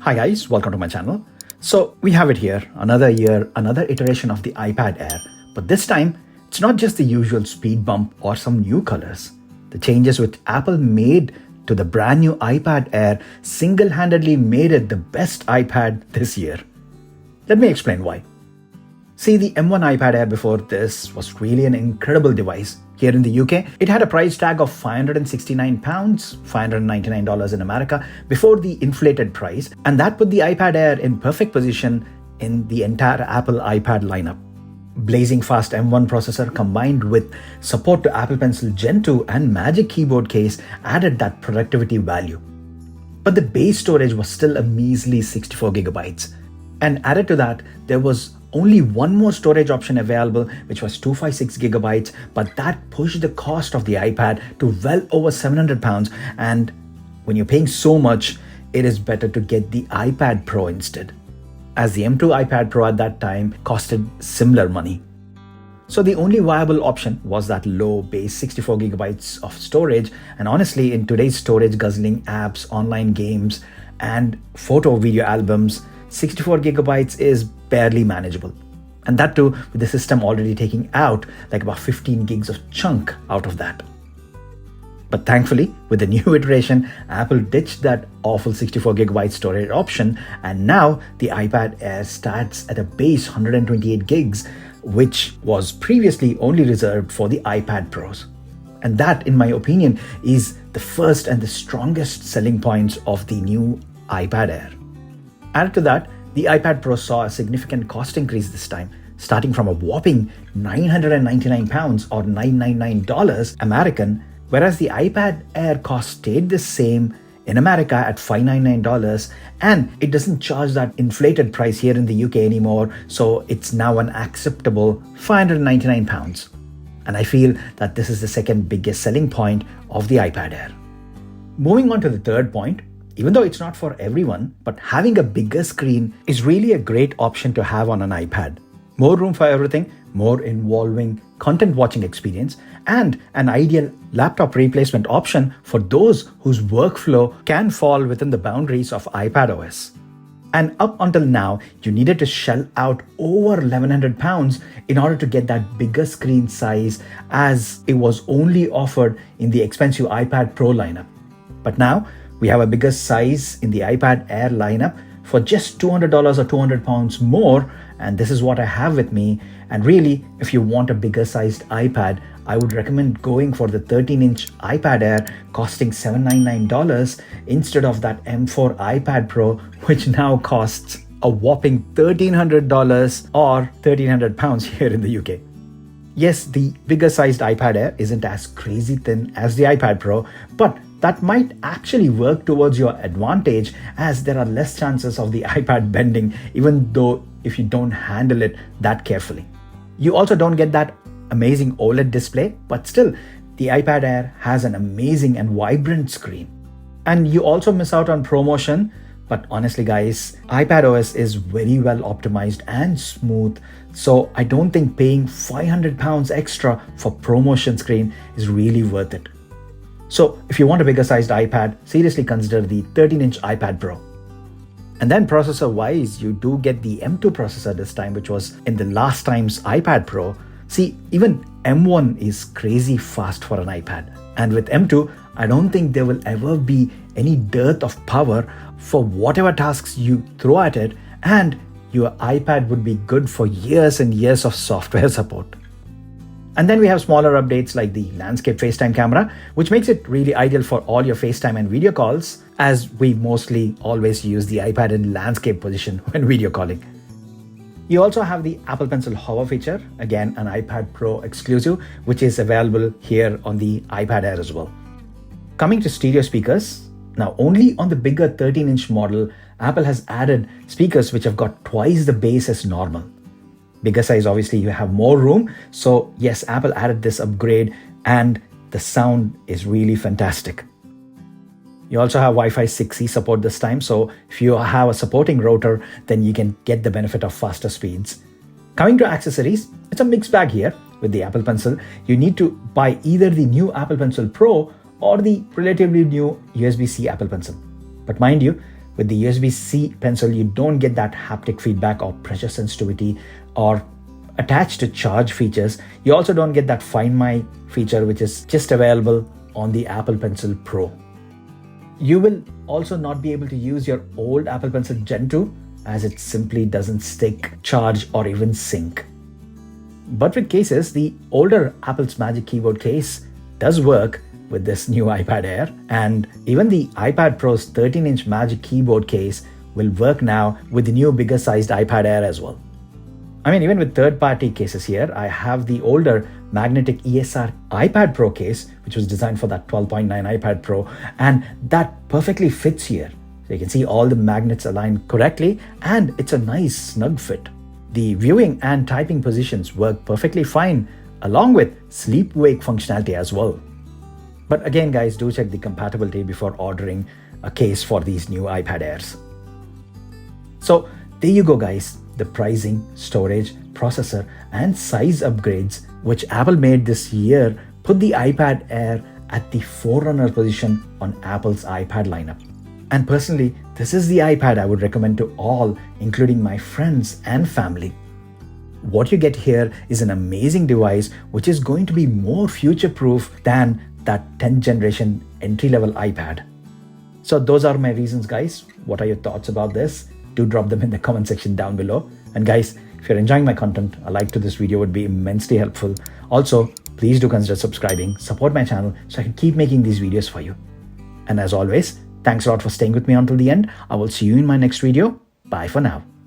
Hi guys, welcome to my channel. So we have it here, another year, another iteration of the iPad Air. But this time, it's not just the usual speed bump or some new colors. The changes which Apple made to the brand new iPad Air single-handedly made it the best iPad this year. Let me explain why. See, the M1 iPad Air before this was really an incredible device. Here in the UK, it had a price tag of £569, $599 in America, before the inflated price, and that put the iPad Air in perfect position in the entire Apple iPad lineup. Blazing fast M1 processor combined with support to Apple Pencil Gen 2 and Magic Keyboard case added that productivity value. But the base storage was still a measly 64GB. And added to that, there was only one more storage option available, which was 256GB, but that pushed the cost of the iPad to well over £700. And when you're paying so much, it is better to get the iPad Pro instead, as the M2 iPad Pro at that time costed similar money. So the only viable option was that low base 64GB of storage, and honestly, in today's storage guzzling apps, online games, and photo video albums, 64GB is barely manageable. And that too with the system already taking out like about 15 gigs of chunk out of that. But thankfully, with the new iteration, Apple ditched that awful 64GB storage option, and now the iPad Air starts at a base 128 gigs, which was previously only reserved for the iPad Pros. And that, in my opinion, is the first and the strongest selling points of the new iPad Air. Added to that, the iPad Pro saw a significant cost increase this time, starting from a whopping £999 or $999 American, whereas the iPad Air cost stayed the same in America at $599, and it doesn't charge that inflated price here in the UK anymore, so it's now an acceptable £599. And I feel that this is the second biggest selling point of the iPad Air. Moving on to the third point, even though it's not for everyone, but having a bigger screen is really a great option to have on an iPad. More room for everything, more involving content watching experience, and an ideal laptop replacement option for those whose workflow can fall within the boundaries of iPadOS. And up until now, you needed to shell out over £1,100 in order to get that bigger screen size, as it was only offered in the expensive iPad Pro lineup. But now, we have a bigger size in the iPad Air lineup for just $200 or £200 more, and this is what I have with me. And really, if you want a bigger sized iPad, I would recommend going for the 13-inch iPad Air costing $799 instead of that M4 iPad Pro, which now costs a whopping $1,300 or £1,300 here in the UK. Yes, the bigger sized iPad Air isn't as crazy thin as the iPad Pro, but that might actually work towards your advantage, as there are less chances of the iPad bending, even though if you don't handle it that carefully. You also don't get that amazing OLED display, but still, the iPad Air has an amazing and vibrant screen. And you also miss out on ProMotion, but honestly guys, iPadOS is very well optimized and smooth, so I don't think paying £500 extra for ProMotion screen is really worth it. So if you want a bigger sized iPad, seriously consider the 13-inch iPad Pro. And then processor wise, you do get the M2 processor this time, which was in the last time's iPad Pro. See, even M1 is crazy fast for an iPad. And with M2, I don't think there will ever be any dearth of power for whatever tasks you throw at it, and your iPad would be good for years and years of software support. And then we have smaller updates like the landscape FaceTime camera, which makes it really ideal for all your FaceTime and video calls, as we mostly always use the iPad in landscape position when video calling. You also have the Apple Pencil hover feature, again an iPad Pro exclusive, which is available here on the iPad Air as well. Coming to stereo speakers, now only on the bigger 13-inch model, Apple has added speakers which have got twice the bass as normal. Bigger size, obviously you have more room, so yes, Apple added this upgrade and the sound is really fantastic. You also have Wi-Fi 6E support this time, so if you have a supporting router, then you can get the benefit of faster speeds. Coming to accessories, it's a mixed bag here. With the Apple Pencil, you need to buy either the new Apple Pencil Pro or the relatively new USB-C Apple Pencil. But mind you, with the USB-C pencil, you don't get that haptic feedback or pressure sensitivity or attached to charge features. You also don't get that Find My feature, which is just available on the Apple Pencil Pro. You will also not be able to use your old Apple Pencil Gen 2 as it simply doesn't stick, charge, or even sync. But with cases, the older Apple's Magic Keyboard case does work with this new iPad Air, and even the iPad Pro's 13-inch Magic Keyboard case will work now with the new bigger sized iPad Air as well. I mean, even with third-party cases here, I have the older magnetic ESR iPad Pro case, which was designed for that 12.9 iPad Pro, and that perfectly fits here. So you can see all the magnets align correctly, and it's a nice snug fit. The viewing and typing positions work perfectly fine, along with sleep-wake functionality as well. But again, guys, do check the compatibility before ordering a case for these new iPad Airs. So there you go, guys. The pricing, storage, processor, and size upgrades which Apple made this year put the iPad Air at the forerunner position on Apple's iPad lineup. And personally, this is the iPad I would recommend to all, including my friends and family. What you get here is an amazing device which is going to be more future-proof than that 10th generation entry-level iPad. So those are my reasons, guys. What are your thoughts about this? Do drop them in the comment section down below. And guys, if you're enjoying my content, a like to this video would be immensely helpful. Also, please do consider subscribing, support my channel so I can keep making these videos for you. And as always, thanks a lot for staying with me until the end. I will see you in my next video. Bye for now.